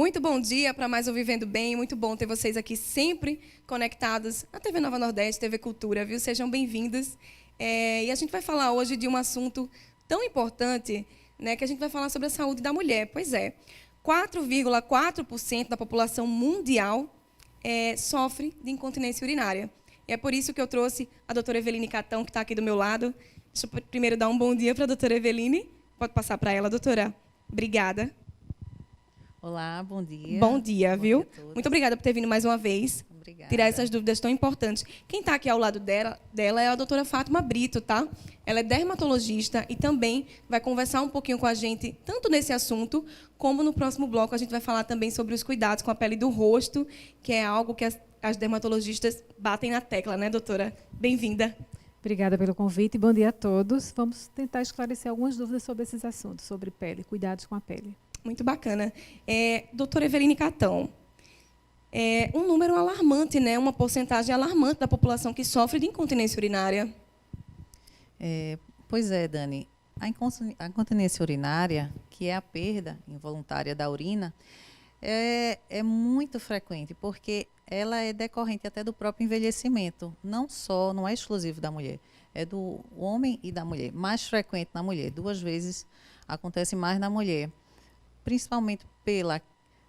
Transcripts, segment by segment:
Muito bom dia para mais um Vivendo Bem. Muito bom ter vocês aqui sempre conectados na TV Nova Nordeste, TV Cultura, viu? Sejam bem-vindos. E a gente vai falar hoje de um assunto tão importante, né, que a gente vai falar sobre a saúde da mulher. Pois é, 4,4% da população mundial sofre de incontinência urinária. E é por isso que eu trouxe a doutora Eveline Catão, que está aqui do meu lado. Deixa eu primeiro dar um bom dia para a doutora Eveline. Pode passar para ela, doutora. Obrigada. Olá, bom dia. Bom dia, viu? Dia muito obrigada por ter vindo mais uma vez. Obrigada. Tirar essas dúvidas tão importantes. Quem está aqui ao lado dela é a doutora Fátima Brito, tá? Ela é dermatologista e também vai conversar um pouquinho com a gente, tanto nesse assunto, como no próximo bloco a gente vai falar também sobre os cuidados com a pele do rosto, que é algo que as dermatologistas batem na tecla, né, doutora? Bem-vinda. Obrigada pelo convite e bom dia a todos. Vamos tentar esclarecer algumas dúvidas sobre esses assuntos, sobre pele, cuidados com a pele. Muito bacana. Doutora Eveline Catão, um número alarmante, né? Uma porcentagem alarmante da população que sofre de incontinência urinária. Pois é, Dani. A incontinência urinária, que é a perda involuntária da urina, é muito frequente, porque ela é decorrente até do próprio envelhecimento. Não é exclusivo da mulher, é do homem e da mulher. Mais frequente na mulher, 2 vezes acontece mais na mulher. Principalmente pela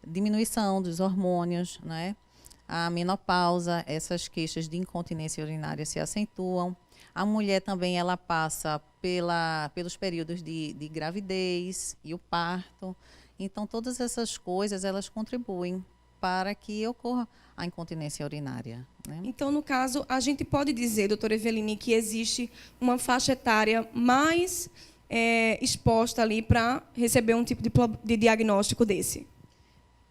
diminuição dos hormônios, né? A menopausa, essas queixas de incontinência urinária se acentuam. A mulher também ela passa pelos períodos de gravidez e o parto. Então, todas essas coisas elas contribuem para que ocorra a incontinência urinária, né? Então, no caso, a gente pode dizer, doutora Eveline, que existe uma faixa etária mais exposta ali para receber um tipo de diagnóstico desse.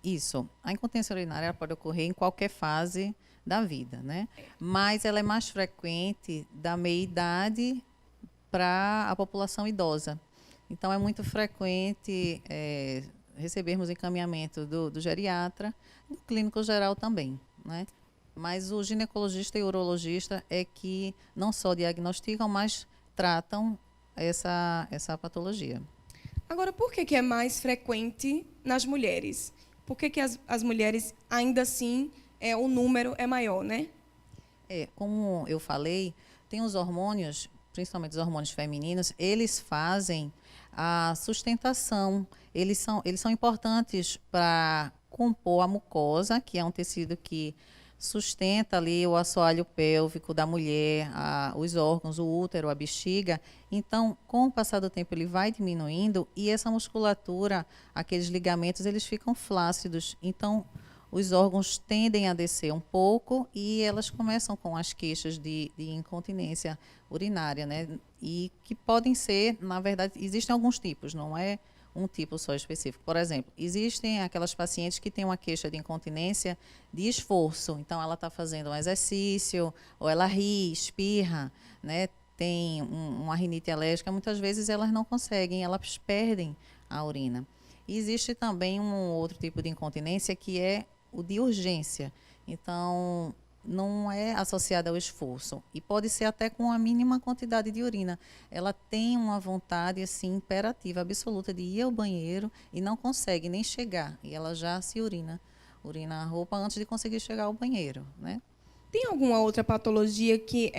Isso. A incontinência urinária ela pode ocorrer em qualquer fase da vida, né? Mas ela é mais frequente da meia-idade para a população idosa. Então, é muito frequente recebermos encaminhamento do geriatra, do clínico geral também, né? Mas o ginecologista e o urologista é que não só diagnosticam, mas tratam essa patologia. Agora, por que é mais frequente nas mulheres? Por que as mulheres, ainda assim, o número é maior, né? Como eu falei, tem os hormônios, principalmente os hormônios femininos, eles fazem a sustentação. Eles são importantes para compor a mucosa, que é um tecido que sustenta ali o assoalho pélvico da mulher, os órgãos, o útero, a bexiga. Então, com o passar do tempo, ele vai diminuindo e essa musculatura, aqueles ligamentos, eles ficam flácidos. Então, os órgãos tendem a descer um pouco e elas começam com as queixas de incontinência urinária, né? E que podem ser, na verdade, existem alguns tipos, não é um tipo só específico. Por exemplo, existem aquelas pacientes que têm uma queixa de incontinência de esforço. Então, ela está fazendo um exercício, ou ela ri, espirra, né? Tem uma rinite alérgica. Muitas vezes elas não conseguem, elas perdem a urina. E existe também um outro tipo de incontinência que é o de urgência. Então, não é associada ao esforço e pode ser até com a mínima quantidade de urina. Ela tem uma vontade assim imperativa, absoluta de ir ao banheiro e não consegue nem chegar e ela já se urina a roupa antes de conseguir chegar ao banheiro, né? Tem alguma outra patologia que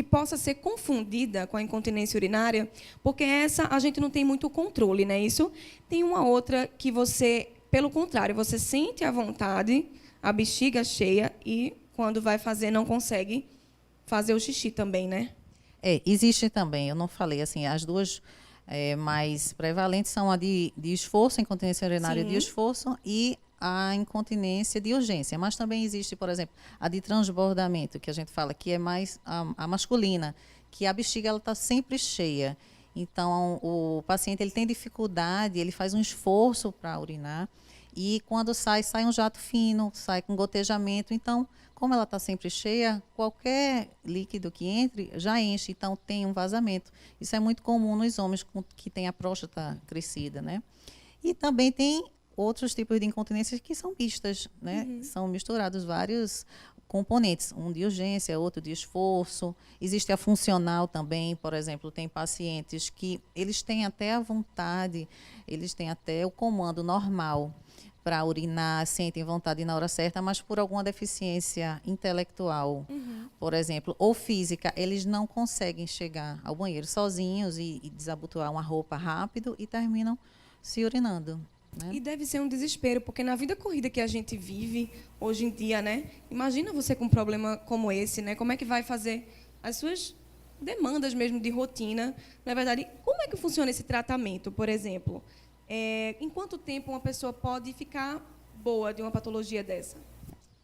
possa ser confundida com a incontinência urinária? Porque essa a gente não tem muito controle, né? Isso tem uma outra que você, pelo contrário, você sente a vontade, a bexiga cheia e quando vai fazer, não consegue fazer o xixi também, né? Existe também, eu não falei assim, as duas mais prevalentes são a de esforço, a incontinência urinária de esforço e a incontinência de urgência. Mas também existe, por exemplo, a de transbordamento, que a gente fala que é mais a masculina, que a bexiga está sempre cheia. Então, o paciente ele tem dificuldade, ele faz um esforço para urinar e quando sai um jato fino, sai com gotejamento. Então, como ela está sempre cheia, qualquer líquido que entre já enche, então tem um vazamento. Isso é muito comum nos homens que têm a próstata crescida, né? E também tem outros tipos de incontinências que são mistas, né? São misturados vários componentes, um de urgência, outro de esforço. Existe a funcional também, por exemplo, tem pacientes que eles têm até a vontade, eles têm até o comando normal para urinar, sentem vontade na hora certa, mas por alguma deficiência intelectual, por exemplo, ou física, eles não conseguem chegar ao banheiro sozinhos e desabotoar uma roupa rápido e terminam se urinando. Né? E deve ser um desespero, porque na vida corrida que a gente vive hoje em dia, né? Imagina você com um problema como esse, né? Como é que vai fazer as suas demandas mesmo de rotina? Na verdade, como é que funciona esse tratamento, por exemplo? Em quanto tempo uma pessoa pode ficar boa de uma patologia dessa?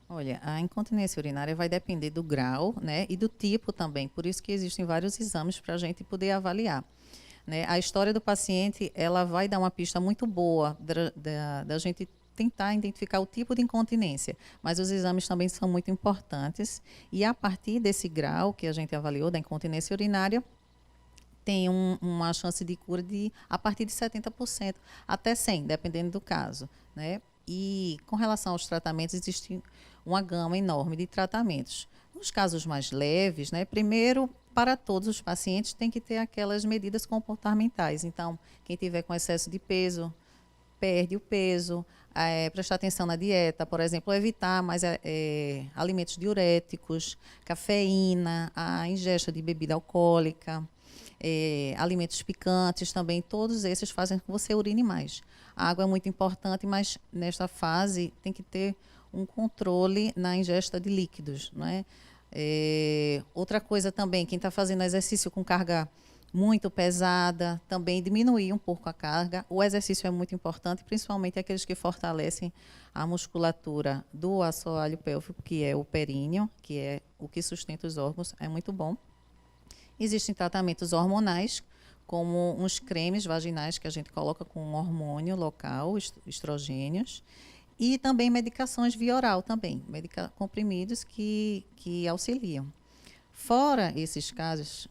Olha, a incontinência urinária vai depender do grau, né, e do tipo também. Por isso que existem vários exames para a gente poder avaliar. Né? A história do paciente, ela vai dar uma pista muito boa da gente tentar identificar o tipo de incontinência, mas os exames também são muito importantes e a partir desse grau que a gente avaliou da incontinência urinária, tem uma chance de cura a partir de 70% até 100%, dependendo do caso. Né? E com relação aos tratamentos, existe uma gama enorme de tratamentos. Nos casos mais leves, né, primeiro, para todos os pacientes, tem que ter aquelas medidas comportamentais. Então, quem tiver com excesso de peso, perde o peso, prestar atenção na dieta, por exemplo, evitar mais alimentos diuréticos, cafeína, a ingesta de bebida alcoólica, alimentos picantes também, todos esses fazem com que você urine mais. A água é muito importante, mas nesta fase tem que ter um controle na ingesta de líquidos. Né? Outra coisa também, quem está fazendo exercício com carga muito pesada, também diminuir um pouco a carga. O exercício é muito importante, principalmente aqueles que fortalecem a musculatura do assoalho pélvico, que é o períneo, que é o que sustenta os órgãos, é muito bom. Existem tratamentos hormonais, como uns cremes vaginais que a gente coloca com hormônio local, estrogênios, e também medicações via oral também, comprimidos que auxiliam. Fora esses casos,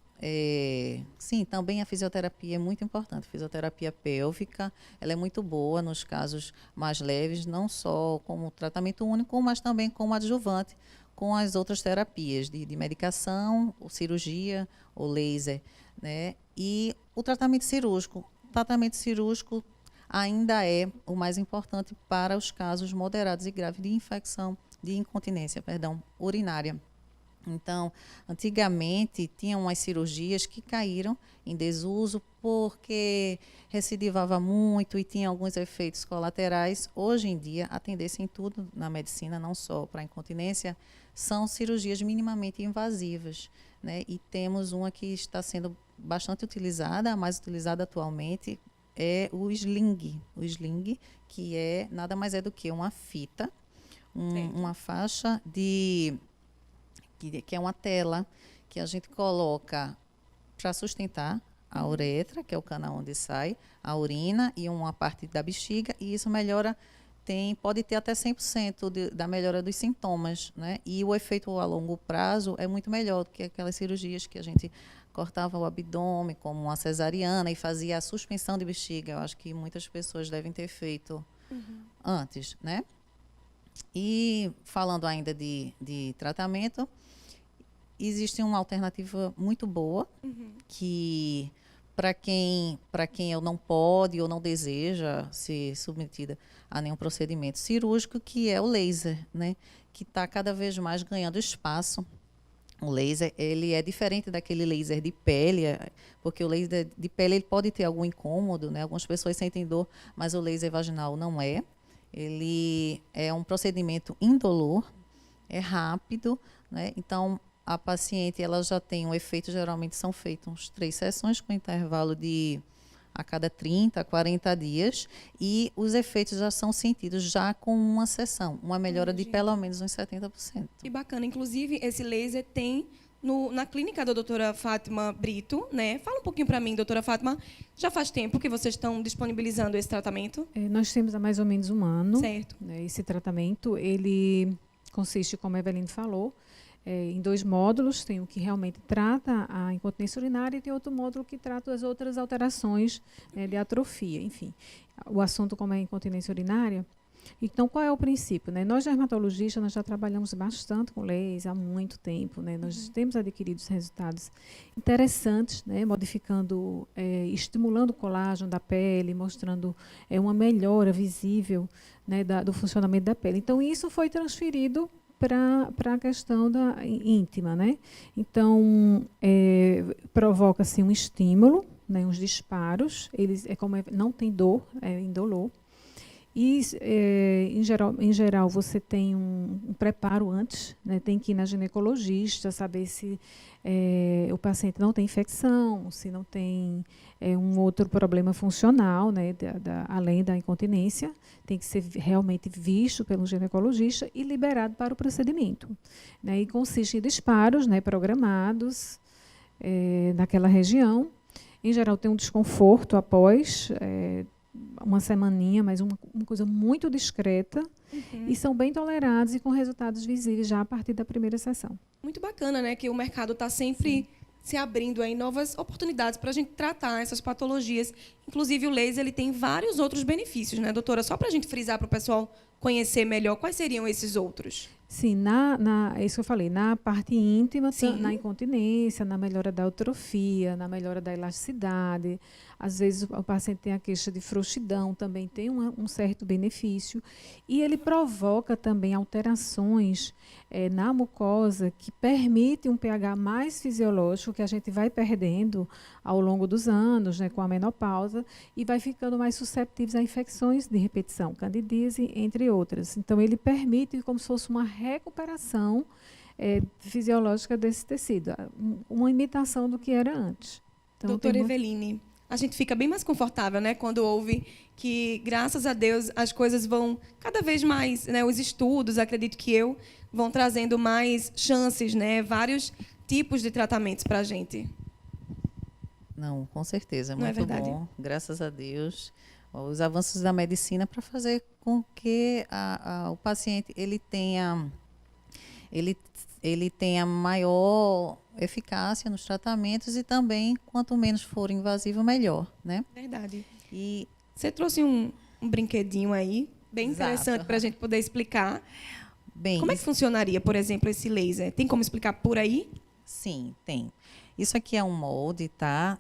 sim, também a fisioterapia é muito importante. A fisioterapia pélvica, ela é muito boa nos casos mais leves, não só como tratamento único, mas também como adjuvante com as outras terapias de medicação, ou cirurgia, ou laser. Né? E o tratamento cirúrgico. O tratamento cirúrgico ainda é o mais importante para os casos moderados e graves de incontinência urinária. Então, antigamente, tinham umas cirurgias que caíram em desuso porque recidivava muito e tinha alguns efeitos colaterais. Hoje em dia, a tendência em tudo na medicina, não só para a incontinência, são cirurgias minimamente invasivas. Né? E temos uma que está sendo bastante utilizada, a mais utilizada atualmente, é o sling. O sling, que nada mais é do que uma fita, uma faixa que é uma tela que a gente coloca para sustentar a uretra, que é o canal onde sai a urina, e uma parte da bexiga, e isso pode ter até 100% da melhora dos sintomas, né? E o efeito a longo prazo é muito melhor do que aquelas cirurgias que a gente cortava o abdômen, como uma cesariana, e fazia a suspensão de bexiga. Eu acho que muitas pessoas devem ter feito antes, né? E falando ainda de tratamento, existe uma alternativa muito boa que para quem eu não pode ou não deseja ser submetida a nenhum procedimento cirúrgico, que é o laser, né? Que está cada vez mais ganhando espaço. O laser, ele é diferente daquele laser de pele, porque o laser de pele ele pode ter algum incômodo, né? Algumas pessoas sentem dor, mas o laser vaginal não é. Ele é um procedimento indolor, é rápido, né? Então, a paciente ela já tem um efeito, geralmente são feitas uns 3 sessões com intervalo a cada 30, 40 dias, e os efeitos já são sentidos já com uma sessão, uma melhora de pelo menos uns 70%. Que bacana. Inclusive, esse laser tem na clínica da doutora Fátima Brito, né? Fala um pouquinho para mim, doutora Fátima, já faz tempo que vocês estão disponibilizando esse tratamento? Nós temos há mais ou menos um ano. Certo. Né, esse tratamento, ele consiste, como a Eveline falou, em 2 módulos. Tem o que realmente trata a incontinência urinária e tem outro módulo que trata as outras alterações de atrofia. Enfim, o assunto, como é a incontinência urinária, Então, qual é o princípio, né? Nós, dermatologistas, nós já trabalhamos bastante com leis há muito tempo, né? Nós temos adquirido resultados interessantes, né? Modificando, estimulando o colágeno da pele, mostrando uma melhora visível, né? Do funcionamento da pele. Então, isso foi transferido para a questão íntima, né? Então, provoca-se um estímulo, né? Uns disparos, não tem dor, é indolor. E, em geral, você tem um preparo antes, né? Tem que ir na ginecologista, saber se o paciente não tem infecção, se não tem um outro problema funcional, né? Além da incontinência. Tem que ser realmente visto pelo ginecologista e liberado para o procedimento, né? E consiste em disparos, né? Programados naquela região. Em geral, tem um desconforto após uma semaninha, mas uma coisa muito discreta, e são bem tolerados e com resultados visíveis já a partir da primeira sessão. Muito bacana, né? Que o mercado está sempre se abrindo aí novas oportunidades para a gente tratar essas patologias. Inclusive, o laser ele tem vários outros benefícios, né, doutora? Só para a gente frisar para o pessoal conhecer melhor, quais seriam esses outros? Sim, é isso que eu falei, na parte íntima, na incontinência, na melhora da eutrofia, na melhora da elasticidade. Às vezes o paciente tem a queixa de frouxidão, também tem um certo benefício. E ele provoca também alterações na mucosa que permite um pH mais fisiológico, que a gente vai perdendo ao longo dos anos, né, com a menopausa, e vai ficando mais susceptíveis a infecções de repetição, candidíase, entre outras. Então, ele permite como se fosse uma recuperação fisiológica desse tecido, uma imitação do que era antes. Então, doutora Eveline, a gente fica bem mais confortável, né, quando ouve que, graças a Deus, as coisas vão cada vez mais, né, os estudos, acredito que vão trazendo mais chances, né, vários tipos de tratamentos para a gente. Não, com certeza, Não é muito verdade? bom, graças a Deus. Os avanços da medicina para fazer com que o paciente ele tenha maior eficácia nos tratamentos e também, quanto menos for invasivo, melhor, né? Verdade. E você trouxe um brinquedinho aí, bem interessante para a gente poder explicar. Bem, como é que funcionaria, por exemplo, esse laser? Tem como explicar por aí? Sim, tem. Isso aqui é um molde, tá?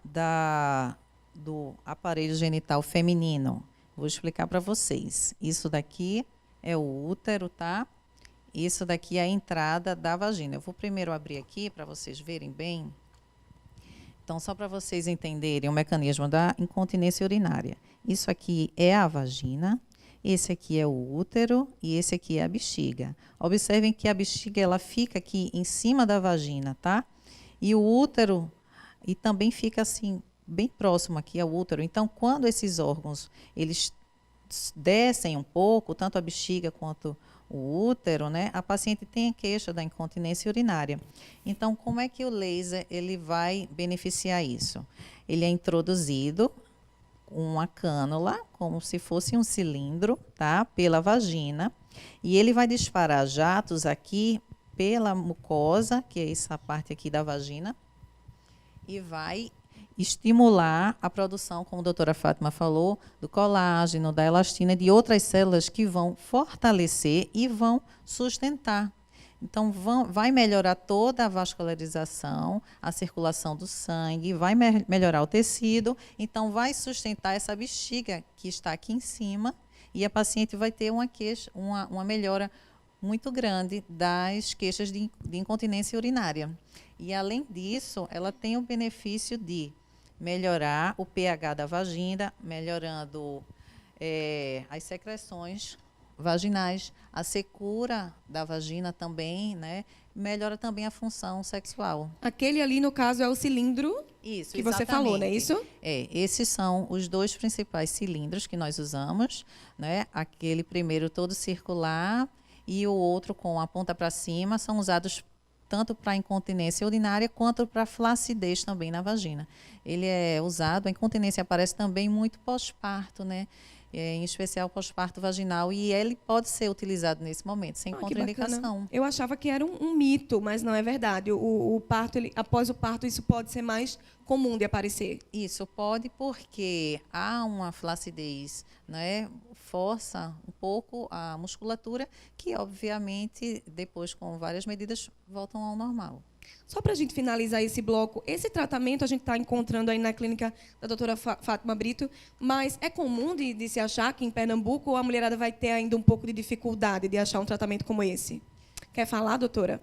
Do aparelho genital feminino. Vou explicar para vocês. Isso daqui é o útero, tá? Isso daqui é a entrada da vagina. Eu vou primeiro abrir aqui para vocês verem bem. Então, só para vocês entenderem o mecanismo da incontinência urinária. Isso aqui é a vagina, esse aqui é o útero e esse aqui é a bexiga. Observem que a bexiga ela fica aqui em cima da vagina, tá? E o útero e também fica assim bem próximo aqui ao útero. Então, quando esses órgãos eles descem um pouco, tanto a bexiga quanto o útero, né, a paciente tem a queixa da incontinência urinária. Então, como é que o laser ele vai beneficiar isso? Ele é introduzido uma cânula, como se fosse um cilindro, tá, pela vagina, e ele vai disparar jatos aqui pela mucosa, que é essa parte aqui da vagina, e vai estimular a produção, como a doutora Fátima falou, do colágeno, da elastina e de outras células que vão fortalecer e vão sustentar. Então, vai melhorar toda a vascularização, a circulação do sangue, vai melhorar o tecido, então vai sustentar essa bexiga que está aqui em cima e a paciente vai ter uma melhora muito grande das queixas de incontinência urinária. E, além disso, ela tem o benefício de melhorar o pH da vagina, melhorando as secreções vaginais, a secura da vagina também, né? Melhora também a função sexual. Aquele ali, no caso, é o cilindro Isso, que você falou, não é isso? Esses são os dois principais cilindros que nós usamos, né? Aquele primeiro todo circular e o outro com a ponta para cima são usados tanto para incontinência urinária quanto para flacidez também na vagina. Ele é usado, a incontinência aparece também muito pós-parto, né? em especial pós-parto vaginal, e ele pode ser utilizado nesse momento, sem Que contraindicação. bacana. Eu achava que era um mito, mas não é verdade. O parto, após o parto, isso pode ser mais comum de aparecer. Isso pode, porque há uma flacidez, né? Força um pouco a musculatura, que obviamente depois com várias medidas voltam ao normal. Só para a gente finalizar esse bloco, esse tratamento a gente está encontrando aí na clínica da doutora Fátima Brito, mas é comum de se achar que em Pernambuco a mulherada vai ter ainda um pouco de dificuldade de achar um tratamento como esse? Quer falar, doutora?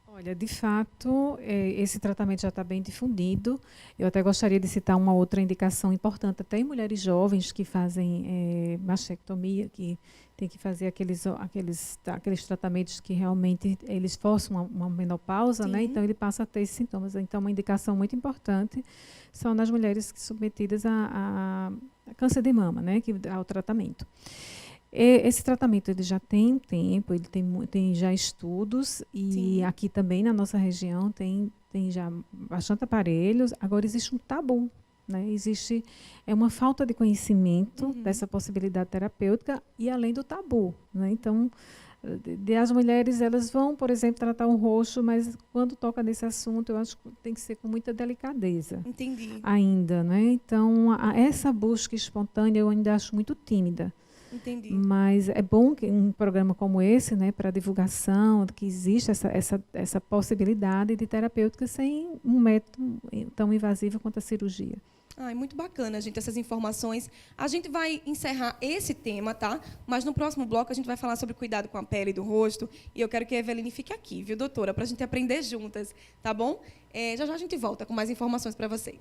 Olha, de fato, esse tratamento já está bem difundido. Eu até gostaria de citar uma outra indicação importante, até em mulheres jovens que fazem mastectomia, que tem que fazer aqueles tratamentos que realmente eles forçam uma menopausa, né? Então ele passa a ter esses sintomas. Então, uma indicação muito importante são nas mulheres submetidas a câncer de mama, né? Ao tratamento. Esse tratamento ele já tem um tempo, ele tem já estudos e Sim. aqui também na nossa região tem já bastante aparelhos. Agora existe um tabu, né? Existe uma falta de conhecimento dessa possibilidade terapêutica e além do tabu, né? Então, as mulheres elas vão, por exemplo, tratar um roxo, mas quando toca nesse assunto, eu acho que tem que ser com muita delicadeza. Entendi. Ainda, né? Então, essa busca espontânea eu ainda acho muito tímida. Entendi. Mas é bom que um programa como esse, né, para divulgação, que existe essa possibilidade de terapêutica sem um método tão invasivo quanto a cirurgia. Ai, muito bacana, gente, essas informações. A gente vai encerrar esse tema, tá? Mas no próximo bloco a gente vai falar sobre cuidado com a pele do rosto. E eu quero que a Eveline fique aqui, viu, doutora? Para a gente aprender juntas, tá bom? Já já a gente volta com mais informações para vocês.